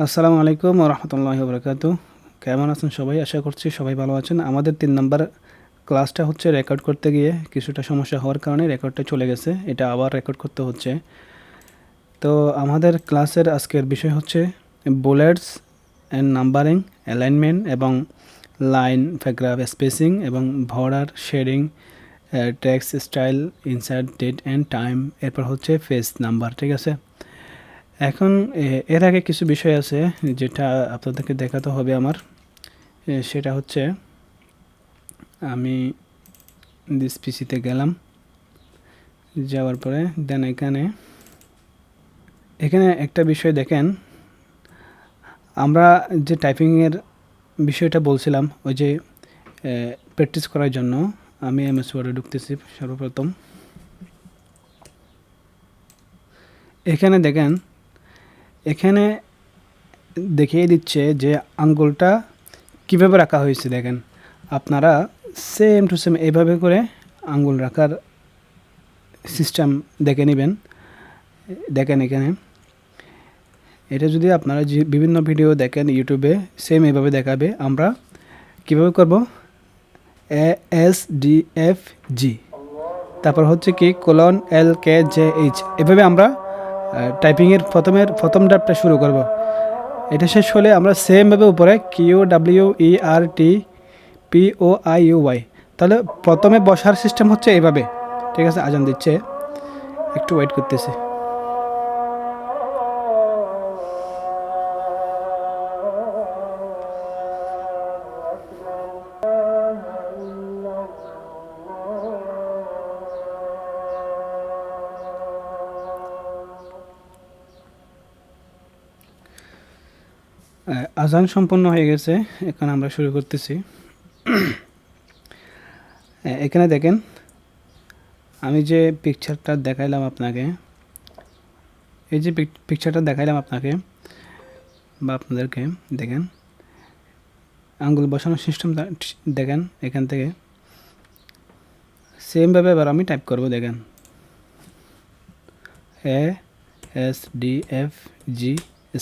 আসসালামু আলাইকুম ওয়া রাহমাতুল্লাহি ওয়া বারাকাতুহু। কেমন আছেন সবাই? আশা করছি সবাই ভালো আছেন। আমাদের ৩ নাম্বার ক্লাসটা হচ্ছে রেকর্ড করতে গিয়ে কিছুটা সমস্যা হওয়ার কারণে রেকর্ডটা চলে গেছে। এটা আবার রেকর্ড করতে হচ্ছে। তো আমাদের ক্লাসের আজকের বিষয় হচ্ছে বুলেটস অ্যান্ড নাম্বারিং, অ্যালাইনমেন্ট এবং লাইন, প্যারাগ্রাফ স্পেসিং এবং border shading, text style, insert date and time, এরপর হচ্ছে পেজ নাম্বার। ঠিক আছে? এখন এর আগে কিছু বিষয় আছে যেটা আপনাদেরকে দেখাতে হবে আমার। সেটা হচ্ছে আমি দিস পিসিতে গেলাম, যাওয়ার পরে দেন এখানে একটা বিষয় দেখেন। আমরা যে টাইপিংয়ের বিষয়টা বলছিলাম, ওই যে প্র্যাকটিস করার জন্য আমি এমএস ওয়ার্ডে ঢুকতেছি। সর্বপ্রথম এখানে দেখেন, এখানে দেখিয়ে দিচ্ছে যে আঙ্গুলটা কীভাবে রাখা হয়েছে। দেখেন, আপনারা সেম টু সেম এইভাবে করে আঙ্গুল রাখার সিস্টেম দেখে নেবেন। দেখেন এখানে এটা যদি আপনারা যে বিভিন্ন ভিডিও দেখেন ইউটিউবে, সেম এইভাবে দেখাবে। আমরা কীভাবে করব, ASDFG, তারপর হচ্ছে কি :LKJH, এভাবে আমরা টাইপিংয়ের প্রথম ডাবটা শুরু করব। এটা শেষ হলে আমরা সেমভাবে উপরে QWERTPOIUY, তাহলে প্রথমে বসার সিস্টেম হচ্ছে এইভাবে। ঠিক আছে? আজান দিচ্ছে, একটু ওয়েট করতেছি। আজান সম্পন্ন হয়ে গেছে, এখন আমরা শুরু করতেছি। এখানে দেখেন, আমি যে পিকচারটা দেখাইলাম আপনাকে, এই যে পিকচারটা দেখাইলাম আপনাকে বা আপনাদেরকে, দেখেন আঙ্গুল বসানোর সিস্টেম দেখেন। এখান থেকে সেমভাবে এবার আমি টাইপ করব। দেখেন ASDFG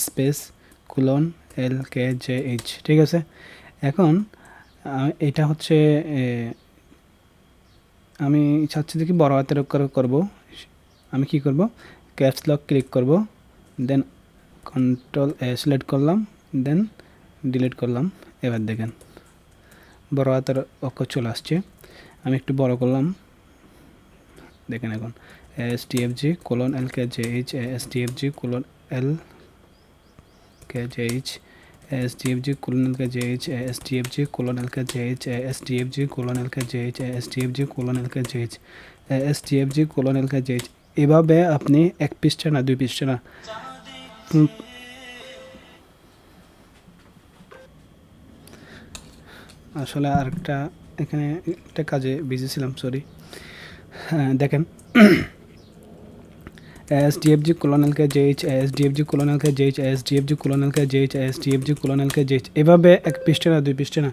স্পেস :LKJH। ঠিক আছে? এখন এটা হচ্ছে আমি চাচ্ছি দেখি বড় হাতের করব। আমি কি করব, ক্যাপস লক ক্লিক করব, দেন কন্ট্রোল সিলেক্ট করলাম, দেন ডিলিট করলাম। এবার দেখেন বড় হাতের অক্ষর চলে আসছে। আমি একটু বড় করলাম। দেখেন এখন ASDFG :LKJH, ASDFG :LKJH, ASDFG :LKJH, ASDFG :LKJH, ASDFG :LKJH, ASDFG :LKJH, ASDFG :LKJH। এভাবে আপনি এক পৃষ্ঠা না, দুই পৃষ্ঠা না, আসলে আরেকটা এখানে একটা কাজে বিজি ছিলাম, সরি। দেখেন ASDFG :LKJH, ASDFG :LKJH, ASDFG :LKJH, ASDFG :LKJH, এভাবে এক পৃষ্ঠা না, দুই পৃষ্ঠা না,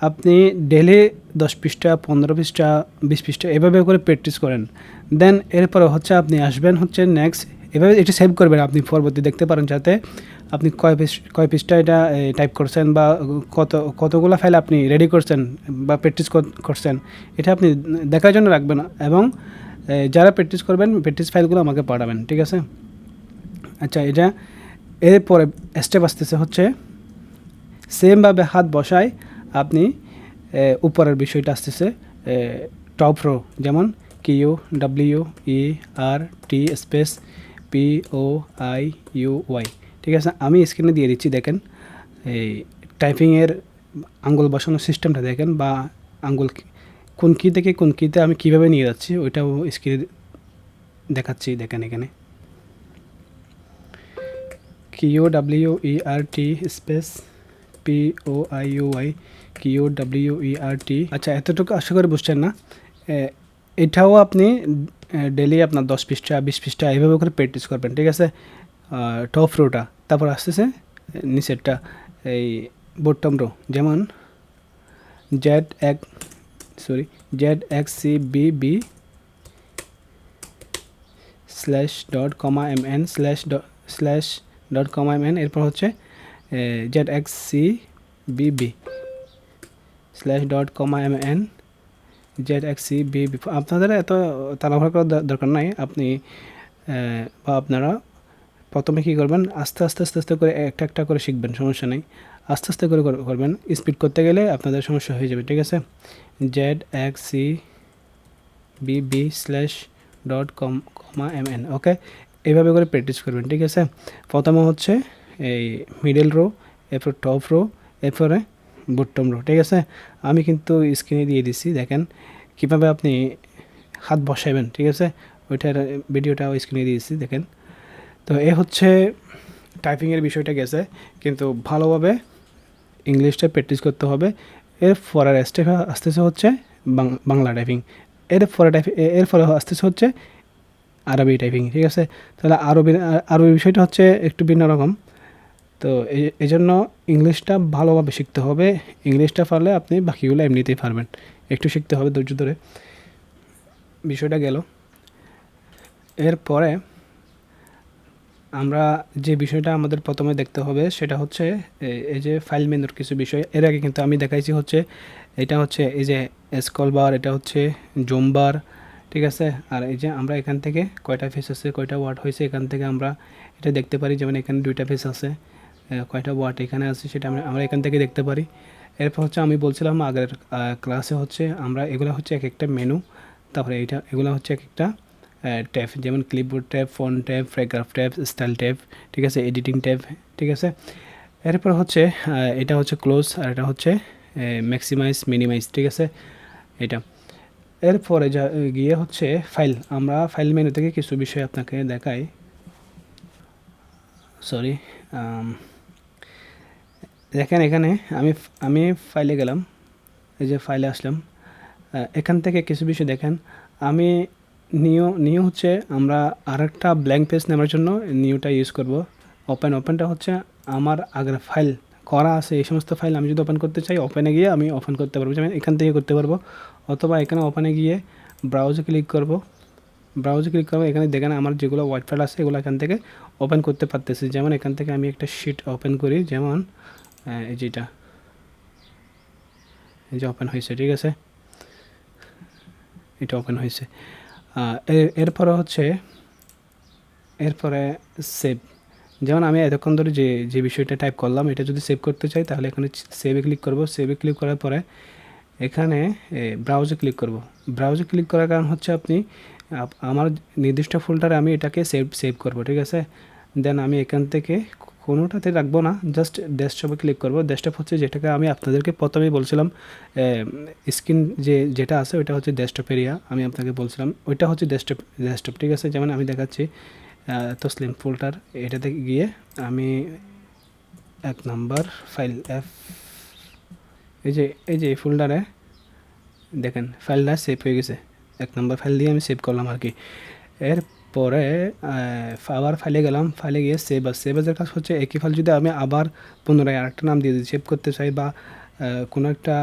আপনি ডেলি 10 পৃষ্ঠা, 15 পৃষ্ঠা, 20 পৃষ্ঠা এভাবে করে প্র্যাকটিস করেন। দেন এরপরে হচ্ছে আপনি আসবেন হচ্ছে নেক্সট, এভাবে এটা সেভ করবেন আপনি পরবর্তী দেখতে পারেন, যাতে আপনি কয় পৃষ্ঠা এটা টাইপ করছেন বা কতগুলো ফাইল আপনি রেডি করছেন বা প্র্যাকটিস করছেন, এটা আপনি দেখার জন্য রাখবেন। এবং যারা প্র্যাকটিস করবেন প্র্যাকটিস ফাইলগুলো আমাকে পাঠাবেন। ঠিক আছে? আচ্ছা, এটা এরপরে স্টেপ আসতেছে হচ্ছে সেমভাবে হাত বসায় আপনি উপরের বিষয়টা আসতেছে টপ রো, যেমন QWERT স্পেস POIUY। ঠিক আছে? আমি স্ক্রিনে দিয়ে দিচ্ছি। দেখেন এই টাইপিংয়ের আঙ্গুল বসানোর সিস্টেমটা দেখেন, বা আঙ্গুল কোন কী থেকে কোন কীতে আমি কীভাবে নিয়ে যাচ্ছি ওইটাও স্ক্রিনে দেখাচ্ছি। দেখেন এখানে QWERT স্পেস POIUY, QWERT। আচ্ছা, এতটুকু আশা করি বুঝছেন না। এটাও আপনি ডেলি আপনার 10 পৃষ্ঠা, 20 পৃষ্ঠা এইভাবে করে প্র্যাকটিস করবেন। ঠিক আছে? টপ রোটা, তারপর আসতেছে নিচেরটা, এই বটম রো, যেমন ZXCBB /.MN// .com/mn এরপর হচ্ছে ZXCBB /.com/mn ZXCBB আপনাদের এত তাড়াহুড়া করার দরকার নাই আপনি বা আপনারা প্রথমে কী করবেন আস্তে আস্তে করে একটা করে শিখবেন সমস্যা নেই আস্তে আস্তে করে করবেন স্পিড করতে গেলে আপনাদের সমস্যা হয়ে যাবে ঠিক আছে ZXCBB /.com/mn ওকে এইভাবে করে প্র্যাকটিস করবেন ঠিক আছে প্রথমে হচ্ছে এই মিডল রো এরপর টপ রো এরপরে বটম রো ঠিক আছে আমি কিন্তু স্ক্রিনে দিয়ে দিচ্ছি দেখেন কীভাবে আপনি হাত বসাবেন ঠিক আছে ওইটার ভিডিওটা স্ক্রিনে দিয়েছি দেখেন তো এ হচ্ছে টাইপিংয়ের বিষয়টা গেছে কিন্তু ভালোভাবে ইংলিশটা প্র্যাকটিস করতে হবে এর পরের স্টেপ আসতেছে হচ্ছে বাংলা টাইপিং এর পরে আসতেছে হচ্ছে আরবি টাইপিং ঠিক আছে তাহলে আরবি বিষয়টা হচ্ছে একটু ভিন্ন রকম তো এই জন্য ইংলিশটা ভালোভাবে শিখতে হবে ইংলিশটা পারলে আপনি বাকিগুলো এমনিতেই পারবেন একটু শিখতে হবে ধৈর্য ধরে বিষয়টা গেল এরপরে আমরা যে বিষয়টা আমাদের প্রথমে দেখতে হবে সেটা হচ্ছে এই যে ফাইল মেনুর কিছু বিষয় এর আগে কিন্তু আমি দেখাইছি হচ্ছে এটা হচ্ছে এই যে স্ক্রল বার এটা হচ্ছে জুম বার ঠিক আছে আর এই যে আমরা এখান থেকে কয়টা ফেস আছে কয়টা ওয়ার্ড হয়েছে এখান থেকে আমরা এটা দেখতে পারি যেমন এখানে দুইটা ফেস আছে কয়টা ওয়ার্ড এখানে আছে সেটা আমরা এখান থেকে দেখতে পারি এরপর হচ্ছে আমি বলছিলাম আগের ক্লাসে হচ্ছে আমরা এগুলো হচ্ছে এক একটা মেনু তারপরে এগুলো হচ্ছে এক একটা ট্যাব যেমন clipboard tab font tab paragraph tab style tab ঠিক আছে এডিটিং ট্যাব ঠিক আছে এরপর হচ্ছে এটা হচ্ছে ক্লোজ আর এটা হচ্ছে ম্যাক্সিমাইজ মিনিমাইজ ঠিক আছে এটা এরপরে গিয়ে হচ্ছে ফাইল আমরা ফাইল মেনু থেকে কিছু বিষয় আপনাকে দেখাই সরি দেখেন এখানে আমি ফাইলে গেলাম এই যে ফাইলে আসলাম এখান থেকে কিছু বিষয় দেখেন আমি নিউ হচ্ছে আমরা আরেকটা ব্ল্যাঙ্ক পেজ নেওয়ার জন্য নিউটা ইউজ করব ওপেনটা হচ্ছে আমার আগের ফাইল করা আছে এই সমস্ত ফাইল আমি যদি ওপেন করতে চাই ওপেনে গিয়ে আমি ওপেন করতে পারবো যেমন এখান থেকে করতে পারবো অথবা এখানে ওপেনে গিয়ে ব্রাউজে ক্লিক করব এখানে দেখেন আমার যেগুলো ওয়ার্ড ফাইল আছে এগুলো এখান থেকে ওপেন করতে পারতেছি যেমন এখান থেকে আমি একটা শিট ওপেন করি যেমন এই যেটা এই যে ওপেন হয়েছে ঠিক আছে এটা ওপেন হয়েছে এরপরে হচ্ছে সেভ যেমন আমি এতক্ষণ ধরে যে বিষয়টা টাইপ করলাম এটা যদি সেভ করতে চাই তাহলে এখানে সেভে ক্লিক করব সেভে ক্লিক করার পরে এখানে ব্রাউজে ক্লিক করব ব্রাউজে ক্লিক করার কারণ হচ্ছে আপনি আমার নির্দিষ্ট ফোল্ডারে আমি এটাকে সেভ করব ঠিক আছে দেন আমি এখান থেকে কোনোটাতে রাখবো না জাস্ট ডেস্কটপে ক্লিক করব ডেস্কটপ হচ্ছে যেটাকে আমি আপনাদেরকে প্রথমেই বলছিলাম স্ক্রিন যেটা আছে ওইটা হচ্ছে ডেস্কটপ এরিয়া আমি আপনাকে বলছিলাম ওইটা হচ্ছে ডেস্কটপ ঠিক আছে যেমন আমি দেখাচ্ছি তসলিম ফোল্ডার এটাতে গিয়ে আমি 1 নাম্বার ফাইল এই যে এই ফোল্ডারে দেখেন ফাইলটা সেভ হয়ে গেছে 1 নাম্বার ফাইল দিয়ে আমি সেভ করলাম আর কি এরপরে আবার ফাইলে গেলাম ফাইলে গিয়ে সেভের কাজ হচ্ছে একই ফাইল যদি আমি আবার পুনরায় আরেকটা নাম দিয়ে সেভ করতে চাই বা কোনো একটা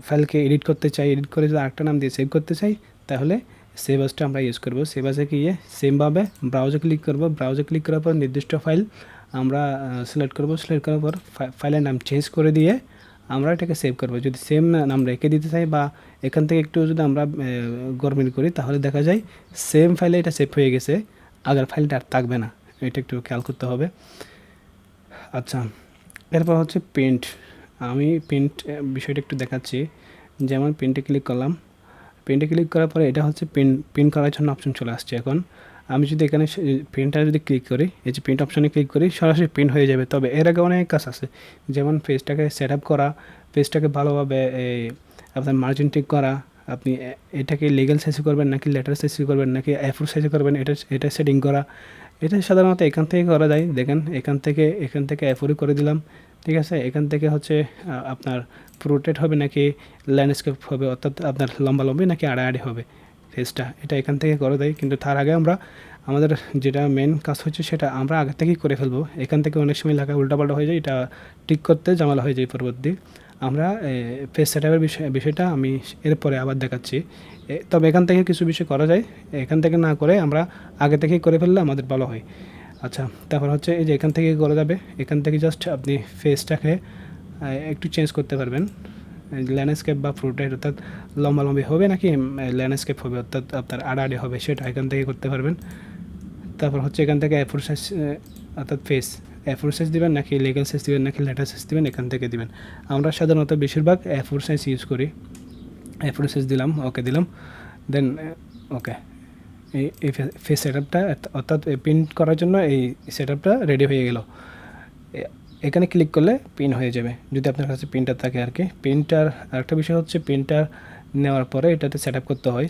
ফাইলকে এডিট করতে চাই এডিট করে যদি আরেকটা নাম দিয়ে সেভ করতে চাই তাহলে সেভ আসটা আমরা ইউজ করব সেভ আসে গিয়ে সেমভাবে ব্রাউজে ক্লিক করব ব্রাউজে ক্লিক করার পর নির্দিষ্ট ফাইল আমরা সিলেক্ট করব সিলেক্ট করার পর ফাইলের নাম চেঞ্জ করে দিয়ে আমরা এটাকে সেভ করব যদি সেম নাম রেখে দিতে চাই বা এখান থেকে একটু যদি আমরা গরমিল করি তাহলে দেখা যায় সেম ফাইলে এটা সেভ হয়ে গেছে আগের ফাইলটা আর থাকবে না এটা একটু খেয়াল করতে হবে আচ্ছা এরপর হচ্ছে প্রিন্ট আমি প্রিন্ট বিষয়টা একটু দেখাচ্ছি যেমন প্রিন্টে ক্লিক করলাম প্রিন্টে ক্লিক করার পরে এটা হচ্ছে প্রিন্ট করার জন্য অপশন চলে আসছে এখন আমি যদি এখানে প্রিন্টারে যদি ক্লিক করি এই যে প্রিন্ট অপশনে ক্লিক করি সরাসরি প্রিন্ট হয়ে যাবে তবে এর আগে অনেক কাজ আছে যেমন পেজটাকে সেট আপ করা পেজটাকে ভালোভাবে আপনার মার্জিন ঠিক করা আপনি এটাকে লিগ্যাল সাইজ করবেন নাকি লেটার সাইজ করবেন নাকি A4 সাইজ করবেন এটা সেটিং করা এটা সাধারণত এখান থেকে করা যায় দেখেন এখান থেকে A4 করে দিলাম ঠিক আছে এখান থেকে হচ্ছে আপনার পোর্ট্রেট হবে নাকি ল্যান্ডস্কেপ হবে অর্থাৎ আপনার লম্বালম্বি নাকি আড়াআড়ি হবে ফেসটা এটা এখান থেকে করে দেয় কিন্তু তার আগে আমাদের যেটা মেন কাজ হচ্ছে সেটা আমরা আগে থেকেই করে ফেলবো এখান থেকে অনেক সময় লেখা উল্টাপাল্টা হয়ে যায় এটা ঠিক করতে ঝামেলা হয়ে যায় পরবর্তী আমরা ফেস সেটআপের বিষয়টা আমি এরপরে আবার দেখাচ্ছি তবে এখান থেকে কিছু বিষয় করা যায় এখান থেকে না করে আমরা আগে থেকেই করে ফেললে আমাদের ভালো হয় আচ্ছা, তারপর হচ্ছে এই যে এখান থেকে করা যাবে, এখান থেকে জাস্ট আপনি ফেসটাকে একটু চেঞ্জ করতে পারবেন। ল্যান্ডস্কেপ বা ফ্রুটের অর্থাৎ লম্বালম্বি হবে নাকি ল্যান্ডস্কেপ হবে অর্থাৎ আপনার আড়াআড়ি হবে সেটা এখান থেকে করতে পারবেন। তারপর হচ্ছে এখান থেকে A4 সাইজ অর্থাৎ ফেস A4 সাইজ দেবেন নাকি লিগ্যাল সাইজ দেবেন নাকি লেটার সাইজ দেবেন এখান থেকে দিবেন। আমরা সাধারণত বেশিরভাগ A4 সাইজ ইউজ করি। A4 সাইজ দিলাম, ওকে দিলাম, দেন ওকে। এই ফেস সেটআপটা অর্থাৎ প্রিন্ট করার জন্য এই সেটআপটা রেডি হয়ে গেল। এখানে ক্লিক করলে প্রিন্ট হয়ে যাবে যদি আপনার কাছে প্রিন্টার থাকে আর কি। প্রিন্টার আরেকটা বিষয় হচ্ছে প্রিন্টার নেওয়ার পরে এটাতে সেটআপ করতে হয়।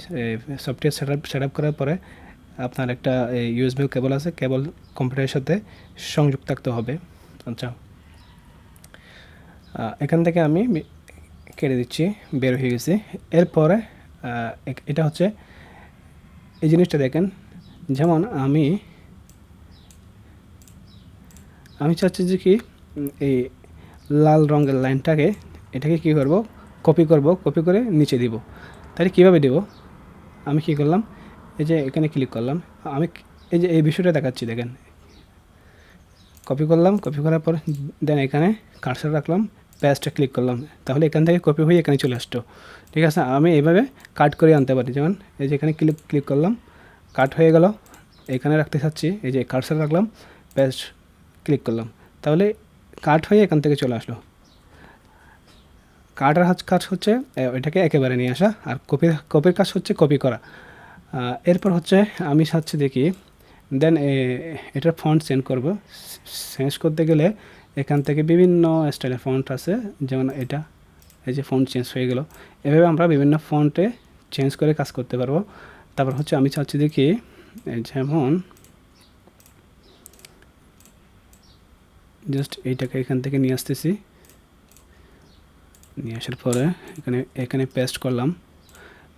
সফটওয়্যার সেটআপ করার পরে আপনার একটা ইউএসবি কেবল আছে, কেবল কম্পিউটারের সাথে সংযুক্ত থাকতে হবে। আচ্ছা, এখান থেকে আমি কেটে দিচ্ছি, বের হয়ে গেছি। এরপরে এটা হচ্ছে এই জিনিসটা দেখেন, যেমন আমি চাচ্ছি যে কি এই লাল রঙের লাইনটাকে এটাকে কী করব, কপি করব, কপি করে নিচে দিব। তাহলে কীভাবে দেব, আমি কী করলাম, এই যে এখানে ক্লিক করলাম, আমি এই যে এই বিষয়টা দেখাচ্ছি দেখেন, কপি করলাম, কপি করার পর দেন এখানে কার্সর রাখলাম, পেস্টে ক্লিক করলাম, তাহলে এখান থেকে কপি হয়ে এখানে চলে আসতো। ঠিক আছে, আমি এইভাবে কাট করে আনতে পারি। যেমন এই যে এখানে ক্লিক করলাম, কাট হয়ে গেল, এখানে রাখতে চাচ্ছি, এই যে কার্সর রাখলাম, পেস্ট ক্লিক করলাম, তাহলে কাট হয়ে এখান থেকে চলে আসলো। কাটার কাজ হচ্ছে এটাকে একেবারে নিয়ে আসা, আর কপির কাজ হচ্ছে কপি করা। এরপর হচ্ছে আমি চাচ্ছি দেখি, দেন এটার ফন্ট চেঞ্জ করব। চেঞ্জ করতে গেলে এখান থেকে বিভিন্ন স্টাইলের ফন্ট আছে, যেমন এটা, এই যে ফন্ট চেঞ্জ হয়ে গেল। এভাবে আমরা বিভিন্ন ফন্টে চেঞ্জ করে কাজ করতে পারবো। তারপর হচ্ছে আমি চাচ্ছি দেখি, যেমন জাস্ট এইটাকে এখান থেকে নিয়ে আসতেছি, নিয়ে আসার পরে এখানে পেস্ট করলাম,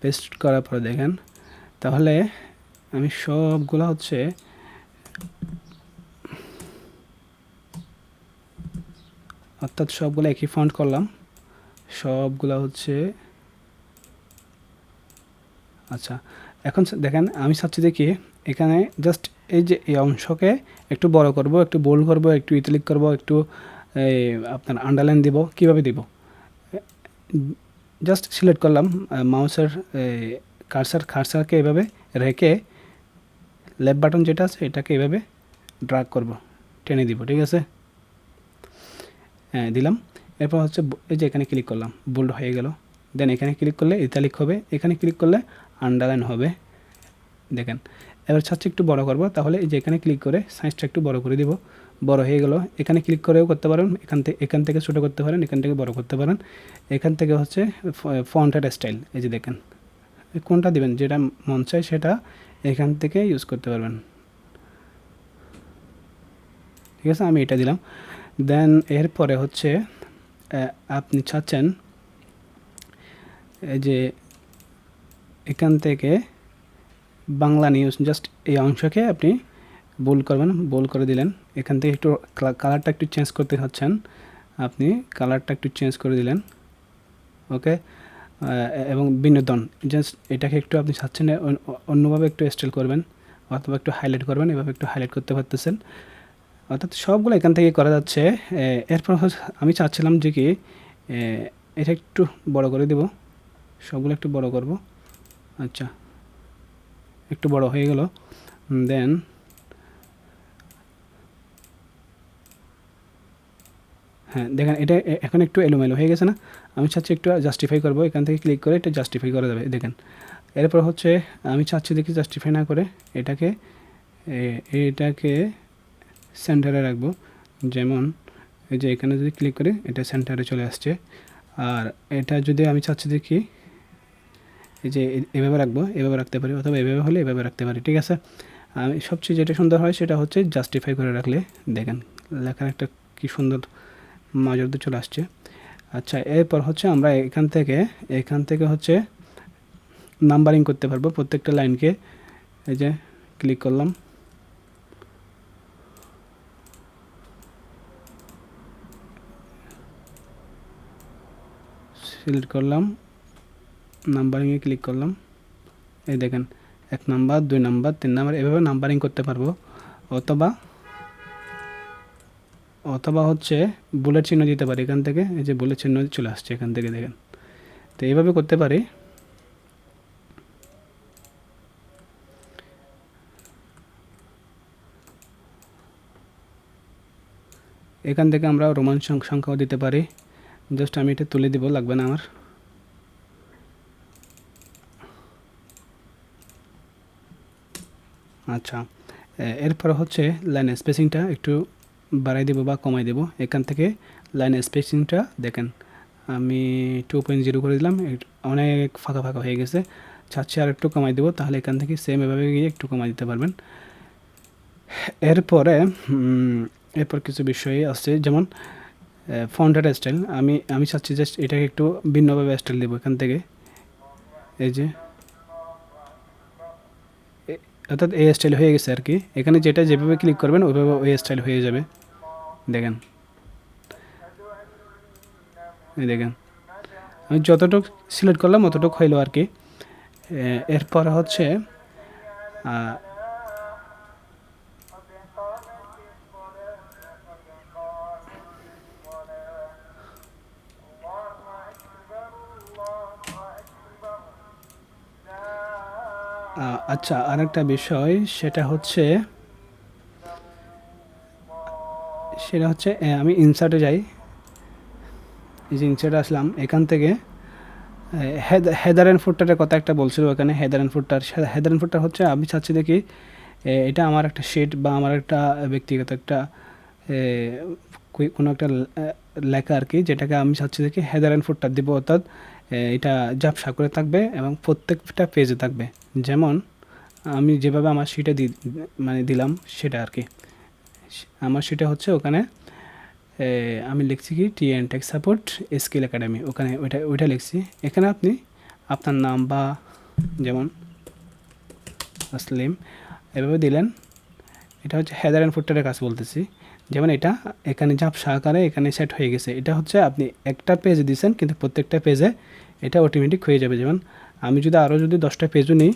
পেস্ট করার পরে দেখেন, তাহলে আমি সবগুলো হচ্ছে অর্থাৎ সবগুলো একই ফন্ট করলাম, সবগুলো হচ্ছে। আচ্ছা, এখন দেখেন আমি চাচ্ছি দেখি এখানে জাস্ট এই যে এই অংশকে একটু বড় করব, একটু বোল্ড করব, একটু ইটালিক করব, একটু আপনার আন্ডারলাইন দিব। কিভাবে দিব, জাস্ট সিলেক্ট করলাম মাউসের কার্সারকে এভাবে রেখে লেফট বাটন যেটা আছে এটাকে এভাবে ড্র্যাগ করব, টেনে দিব। ঠিক আছে, হ্যাঁ দিলাম। এরপর হচ্ছে এই যে এখানে ক্লিক করলাম, বোল্ড হয়ে গেল। দেন এখানে ক্লিক করলে ইতালিক হবে, এখানে ক্লিক করলে আন্ডারলাইন হবে। দেখেন, এবার চাচ্ছি একটু বড় করব, তাহলে এই যে এখানে ক্লিক করে সাইজটা একটু বড় করে দিব, বড় হয়ে গেল। এখানে ক্লিক করেও করতে পারেন, এখান থেকে ছোটো করতে পারেন, এখান থেকে বড় করতে পারেন। এখান থেকে হচ্ছে ফন্টের স্টাইল, এই যে দেখেন কোনটা দিবেন, যেটা মন চায় সেটা এখান থেকে ইউজ করতে পারবেন। ঠিক আছে, আমি এটা দিলাম। দেন এরপরে হচ্ছে আপনি চাচ্ছেন এই যে এখান থেকে বাংলা নিউজ, জাস্ট এই অংশকে আপনি বোল্ড করবেন, বোল্ড করে দিলেন। এখান থেকে একটু কালারটা একটু চেঞ্জ করতে হচ্ছেন, আপনি কালারটা একটু চেঞ্জ করে দিলেন। ওকে, এবং বিনোদন, জাস্ট এটাকে একটু আপনি চাচ্ছেন অন্যভাবে একটু স্টাইল করবেন অথবা একটু হাইলাইট করবেন, এভাবে একটু হাইলাইট করতে পারতেছেন। অর্থাৎ সবগুলো এখান থেকে করা যাচ্ছে। এরপর আমি চাচ্ছিলাম যে কি এটা একটু বড় করে দেব, সবগুলো একটু বড় করব। আচ্ছা, একটু বড় হয়ে গেল। দেন হ্যাঁ দেখেন, এটা এখন একটু এলোমেলো হয়ে গেছে না, আমি চাচ্ছি একটু জাস্টিফাই করব, এখান থেকে ক্লিক করে এটা জাস্টিফাই করা যাবে। দেখেন, এরপর হচ্ছে আমি চাচ্ছি দেখি জাস্টিফাই না করে এটাকে সেন্টারে রাখবো। যেমন এই যে এখানে যদি ক্লিক করি এটা সেন্টারে চলে আসছে। আর এটা যদি আমি চাচ্ছি দেখি এই যে এভাবে রাখবো, এভাবে রাখতে পারি, অথবা এভাবে হলে এভাবে রাখতে পারি। ঠিক আছে, আমি সবচেয়ে যেটা সুন্দর হয় সেটা হচ্ছে জাস্টিফাই করে রাখলে দেখেন লেখার একটা কি সুন্দর মাঝারতে চলে আসছে। আচ্ছা, এরপর হচ্ছে আমরা এখান থেকে হচ্ছে নাম্বারিং করতে পারবো প্রত্যেকটা লাইনকে। এই যে ক্লিক করলাম, সিলেক্ট করলাম, নাম্বারিংয়ে ক্লিক করলাম, এই দেখেন 1 নাম্বার 2 নাম্বার 3 নাম্বার এভাবে নাম্বারিং করতে পারবো। অথবা অথবা হচ্ছে বুলেট চিহ্ন দিতে পারি এখান থেকে, এই যে বুলেট চিহ্ন চলে আসছে এখান থেকে দেখেন। তো এইভাবে করতে পারি। এখান থেকে আমরা রোমান সংখ্যাও দিতে পারি। জাস্ট আমি এটা তুলে দিব, লাগবে না আমার। আচ্ছা, এরপর হচ্ছে লাইন স্পেসিংটা একটু বাড়াই দেবো বা কমাই দেবো। এখান থেকে লাইন স্পেসিংটা দেখেন আমি 2.0 করে দিলাম, অনেক ফাঁকা ফাঁকা হয়ে গেছে। চাচ্ছি আর একটু কমাই দেবো, তাহলে এখান থেকে সেম এভাবে গিয়ে একটু কমাই দিতে পারবেন। এরপর কিছু বিষয় আছে, যেমন ফন্টের স্টাইল। আমি চাচ্ছি জাস্ট এটাকে একটু ভিন্নভাবে স্টাইল দেবো এখান থেকে। এই যে অর্থাৎ এই স্টাইল হয়ে গেছে আর কি। এখানে যেটা যেভাবে ক্লিক করবেন ওইভাবে ওই স্টাইল হয়ে যাবে। দেখেন, এই দেখেন আমি যতটুকু সিলেক্ট করলাম অতটুকু হইলো আর কি। এরপর হচ্ছে আচ্ছা, আরেকটা বিষয় সেটা হচ্ছে আমি ইনসার্টে যাই। এই যে ইনসার্টে আসলাম, এখান থেকে হেদার অ্যান্ড ফুটারের কথা একটা বলছিল ওখানে। হেদার অ্যান্ড ফুটার হচ্ছে আমি চাচ্ছি দেখি এটা আমার একটা শিট বা আমার একটা ব্যক্তিগত একটা কোনো একটা লেখা আর কি, যেটাকে আমি চাচ্ছি দেখি হেদার অ্যান্ড ফুটার দিব, অর্থাৎ এটা ঝাপসা করে থাকবে এবং প্রত্যেকটা পেজে থাকবে। যেমন আমি যেভাবে আমার শিটে মানে দিলাম সেটা আর কি। আমার শিটে হচ্ছে ওখানে আমি লিখছি কি TN tech support skill academy, ওখানে ওইটা লিখছি। এখানে আপনি আপনার নাম বা যেমন আসলিম এভাবে দিলেন। এটা হচ্ছে হেদার অ্যান্ড ফুটারের কাজ বলতেছি। যেমন এটা এখানে ঝাপসা আকারে এখানে সেট হয়ে গেছে। এটা হচ্ছে আপনি একটা পেজে দিয়েছেন কিন্তু প্রত্যেকটা পেজে এটা অটোমেটিক হয়ে যাবে। যেমন আমি যদি আরও 10টা পেজও নিই,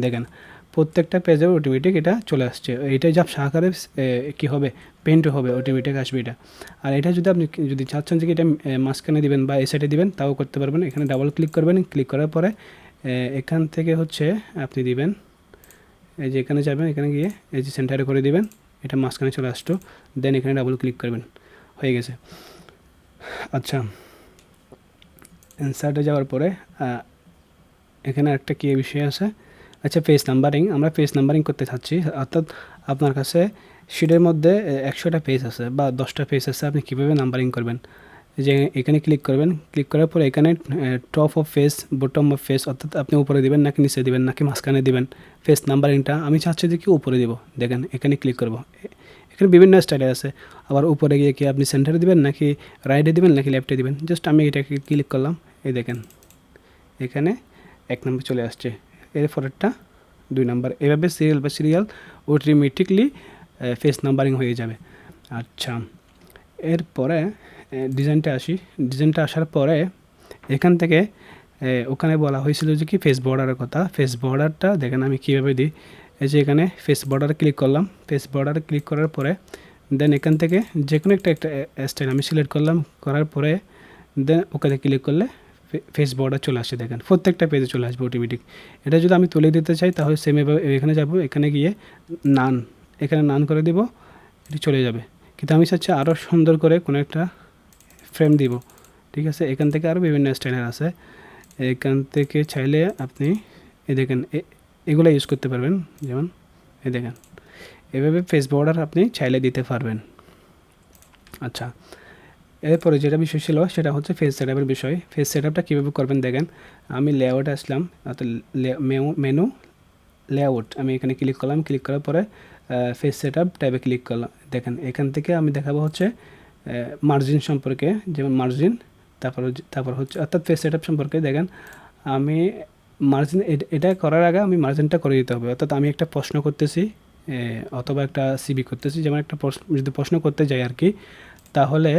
দেখেন প্রত্যেকটা পেজে অটোমেটিক এটা চলে আসছে। এটা ঝাপসা আকারে কী হবে, পেন্ট হবে, অটোমেটিক আসবে এটা। আর এটা যদি আপনি যদি চাচ্ছেন যে এটা মাঝখানে দিবেন বা এই সাইডে দিবেন, তাও করতে পারবেন। এখানে ডাবল ক্লিক করবেন, ক্লিক করার পরে এখান থেকে হচ্ছে আপনি দিবেন, এই যে এখানে যাবেন, এখানে গিয়ে এই যে সেন্টারে করে দিবেন, এটা মাঝখানে চলে আসতো। দেন এখানে ডাবল ক্লিক করবেন, হয়ে গেছে। আচ্ছা, ইনসার্টে যাওয়ার পরে এখানে একটা কী বিষয় আছে। আচ্ছা, পেজ নাম্বারিং, আমরা পেজ নাম্বারিং করতে চাচ্ছি। অর্থাৎ আপনার কাছে শিটের মধ্যে 100টা পেজ আছে বা 10টা পেজ আছে, আপনি কীভাবে নাম্বারিং করবেন। যে এখানে ক্লিক করবেন, ক্লিক করার পরে এখানে top of page, bottom of page, অর্থাৎ আপনি উপরে দিবেন নাকি নিচে দিবেন নাকি মাঝখানে দিবেন পেজ নাম্বারিংটা। আমি চাচ্ছি যে কি উপরে দিব। দেখেন এখানে ক্লিক করব, এখানে বিভিন্ন স্টাইলে আছে। আবার উপরে গিয়ে কি আপনি সেন্টারে দিবেন নাকি রাইটে দিবেন নাকি লেফটে দিবেন। জাস্ট আমি এটাকে ক্লিক করলাম, এই দেখেন এখানে 1 নম্বর চলে আসছে, এর পরেরটা 2 নম্বর, এভাবে সিরিয়াল অটোমেটিকলি পেজ নাম্বারিং হয়ে যাবে। আচ্ছা, এরপরে ডিজাইনটা আসি। ডিজাইনটা আসার পরে এখান থেকে ওখানে বলা হয়েছিল যে কি ফেস বর্ডারের কথা। ফেস বর্ডারটা দেখেন আমি কীভাবে দিই। এই যে এখানে ফেস বর্ডারে ক্লিক করলাম, ফেস বর্ডারে ক্লিক করার পরে দেন এখান থেকে যে কোনো একটা স্টাইল আমি সিলেক্ট করলাম, করার পরে দেন ওখানে ক্লিক করলে ফেস বর্ডার চলে আসছে। দেখেন প্রত্যেকটা পেজে চলে আসবে অটোমেটিক। এটা যদি আমি তুলে দিতে চাই তাহলে সেম এভাবে এখানে যাব, এখানে গিয়ে নান, এখানে নান করে দেব, এটি চলে যাবে। কিন্তু আমি চাচ্ছি আরও সুন্দর করে কোনো একটা ফ্রেম দিব, ঠিক আছে। এখান থেকে আরও বিভিন্ন স্টাইলের আছে, এখান থেকে চাইলে আপনি এই দেখেন এগুলো ইউজ করতে পারবেন। যেমন এই দেখেন এভাবে ফেস বর্ডার আপনি চাইলে দিতে পারবেন। আচ্ছা, এরপরে যেটা বিষয় ছিল সেটা হচ্ছে ফেস সেটআপের বিষয়। ফেস সেটআপটা কীভাবে করবেন দেখেন, আমি লেআউটে আসলাম, অর্থাৎ মেনু লেআউট, আমি এখানে ক্লিক করলাম, ক্লিক করার পরে ফেস সেটআপ ট্যাবে ক্লিক করলাম। দেখেন এখান থেকে আমি দেখাবো হচ্ছে মার্জিন সম্পর্কে, যেমন মার্জিন, তারপর হচ্ছে অর্থাৎ ফেস সেটআপ সম্পর্কে। দেখেন আমি মার্জিন এটা করার আগে আমি মার্জিনটা করে দিতে হবে। অর্থাৎ আমি একটা প্রশ্ন করতেছি অথবা একটা সিবি করতেছি, যেমন একটা যদি প্রশ্ন করতে যাই আর কি, তাহলে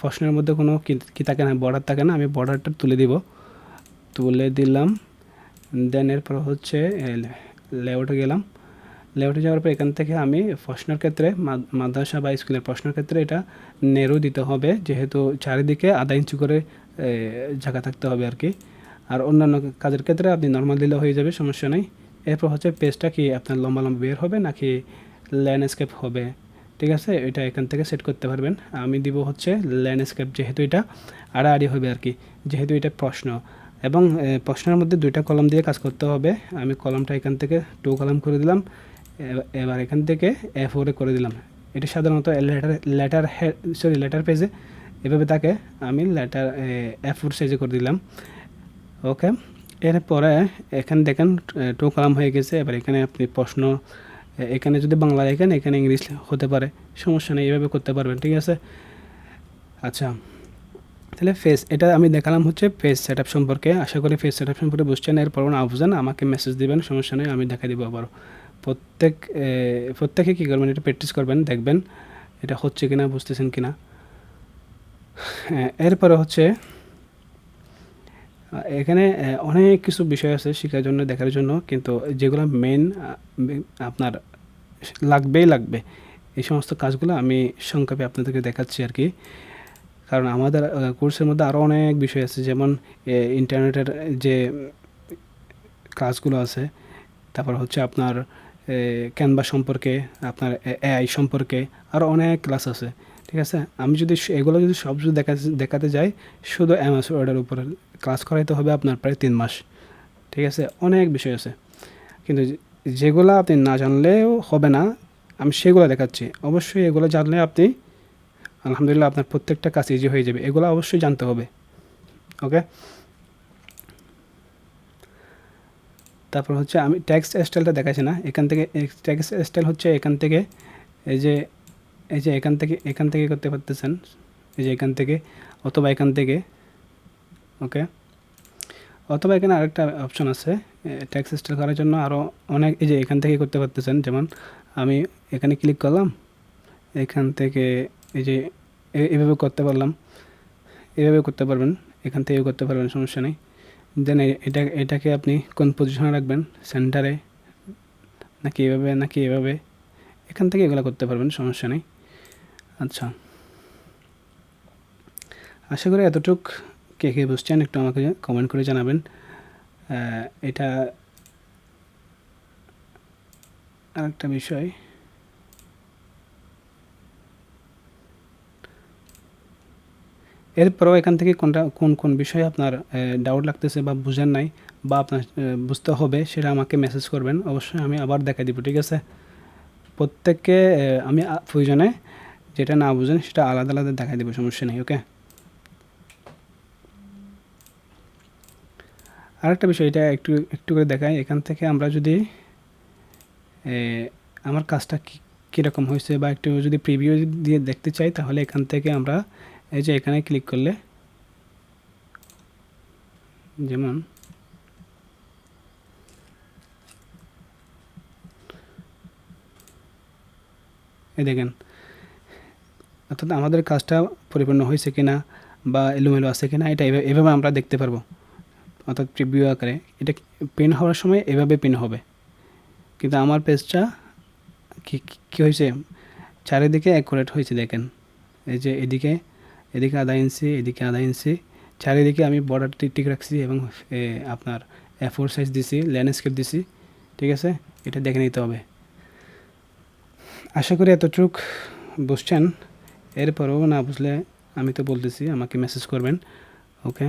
প্রশ্নের মধ্যে কোনো কি থাকে না, বর্ডার থাকে না, আমি বর্ডারটা তুলে দিলাম। দেন এরপর হচ্ছে লেআউটে গেলাম, লেআউটে যাওয়ার পর এখান থেকে আমি প্রশ্নের ক্ষেত্রে মাদ্রাসা বা স্কুলের প্রশ্নের ক্ষেত্রে এটা নেরো দিতে হবে, যেহেতু চারিদিকে আধা ইঞ্চি করে জায়গা থাকতে হবে আর কি। আর অন্যান্য কাজের ক্ষেত্রে আপনি নর্মাল দিলে হয়ে যাবে, সমস্যা নেই। এরপর হচ্ছে পেজটা কি আপনার লম্বা লম্বা বের হবে নাকি ল্যান্ডস্কেপ হবে, ঠিক আছে, এটা এখান থেকে সেট করতে পারবেন। আমি দিব হচ্ছে ল্যান্ডস্কেপ, যেহেতু এটা আড়াআড়ি হবে আর কি, যেহেতু এটা প্রশ্ন এবং প্রশ্নের মধ্যে 2টা কলাম দিয়ে কাজ করতে হবে। আমি কলামটা এখান থেকে 2 কলাম করে দিলাম, এবার এখান থেকে A4 করে দিলাম। এটা সাধারণত লেটার পেজে এভাবে থাকে, আমি A4 সাইজে করে দিলাম। ওকে, এরপরে এখানে দেখেন 2 কলাম হয়ে গেছে। এবার এখানে আপনি প্রশ্ন, এখানে যদি বাংলা লেখেন এখানে ইংলিশ হতে পারে, সমস্যা নেই, এভাবে করতে পারবেন, ঠিক আছে। আচ্ছা, তাহলে এটা আমি দেখালাম হচ্ছে পেজ সেটআপ সম্পর্কে। আশা করি পেজ সেটআপ সম্পর্কে বুঝছেন। এরপর না বুঝেন আমাকে মেসেজ দিবেন, সমস্যা নেই, আমি দেখা দিব আবারও। প্রত্যেকে কী করবেন, এটা প্র্যাকটিস করবেন, দেখবেন এটা হচ্ছে কিনা, বুঝতেছেন কিনা। এরপরে হচ্ছে এখানে অনেক কিছু বিষয় আছে শেখার জন্য, দেখার জন্য, কিন্তু যেগুলো মেন আপনার লাগবে এই সমস্ত কাজগুলো আমি সংক্ষেপে আপনাদেরকে দেখাচ্ছি আর কি। কারণ আমাদের কোর্সের মধ্যে আরও অনেক বিষয় আছে, যেমন ইন্টারনেটের যে ক্লাসগুলো আছে, তারপর হচ্ছে আপনার ক্যানভা সম্পর্কে, আপনার এআই সম্পর্কে আরও অনেক ক্লাস আছে, ঠিক আছে। আমি যদি এগুলো সব দেখাতে যাই, শুধু MS ওয়ার্ডের উপরে ক্লাস করাইতে হবে আপনার প্রায় 3 মাস, ঠিক আছে। অনেক বিষয় আছে, কিন্তু যেগুলো আপনি না জানলেও হবে না, আমি সেগুলো দেখাচ্ছি। অবশ্যই এগুলো জানলে আপনি আলহামদুলিল্লাহ আপনার প্রত্যেকটা কাজ ইজি হয়ে যাবে, এগুলো অবশ্যই জানতে হবে। ওকে, তারপর হচ্ছে আমি টেক্সট স্টাইলটা দেখাচ্ছি না, এখান থেকে টেক্সট স্টাইল হচ্ছে এখান থেকে এই যে এখান থেকে করতে পারতেছেন, এই যে এখান থেকে অথবা এখান থেকে। ওকে, অথবা এখানে আরেকটা অপশন আছে টেক্সট স্টাইল করার জন্য, আরও অনেক, এই যে এখান থেকে করতে পারতেছেন। যেমন আমি এখানে ক্লিক করলাম, এখান থেকে এই যে এভাবে করতে পারলাম, এভাবে করতে পারবেন, এখান থেকে করতে পারবেন, সমস্যা নেই। দেন এটাকে আপনি কোন পজিশনে রাখবেন, সেন্টারে নাকি এভাবে, এখান থেকে এগুলো করতে পারবেন, সমস্যা নেই। আচ্ছা, আশা করি এতটুক কে বুঝছেন একটু আমাকে কমেন্ট করে জানাবেন। এটা আরেকটা বিষয়, এরপরেও এখান থেকে কোন বিষয়ে আপনার ডাউট লাগতেছে বা বুঝেন নাই বা আপনার বুঝতে হবে, সেটা আমাকে মেসেজ করবেন, অবশ্যই আমি আবার দেখা দিব, ঠিক আছে। প্রত্যেককে আমি প্রয়োজনে যেটা না বুঝেন সেটা আলাদা আলাদা দেখা দিব, সমস্যা নেই। ওকে, আরেকটা বিষয়, এটা একটু করে দেখাই। এখান থেকে আমরা যদি আমার কাজটা কীরকম হয়েছে বা একটু যদি প্রিভিউ দিয়ে দেখতে চাই, তাহলে এখান থেকে আমরা এই যে এখানে ক্লিক করলে, যেমন এই দেখেন, অর্থাৎ আমাদের কাজটা পরিপূর্ণ হয়েছে কিনা বা এলোমেলো আছে কিনা, এটা এভাবে আমরা দেখতে পারবো, অর্থাৎ প্রিভিউ আকারে। এটা পিন হওয়ার সময় এভাবে পিন হবে, কিন্তু আমার পেজটা কী হয়েছে, চারিদিকে অ্যাকুরেট হয়েছে, দেখেন এই যে এদিকে আধা ইঞ্চি, এদিকে আধা ইঞ্চি, চারিদিকে আমি বর্ডার ঠিক রাখছি এবং আপনার A4 সাইজ দিছি, ল্যান্ডস্কেপ দিছি, ঠিক আছে। এটা দেখে নিতে হবে। আশা করি এতটুক বুঝছেন। এরপরেও না বুঝলে আমি তো বলতেছি, আমাকে মেসেজ করবেন। ওকে।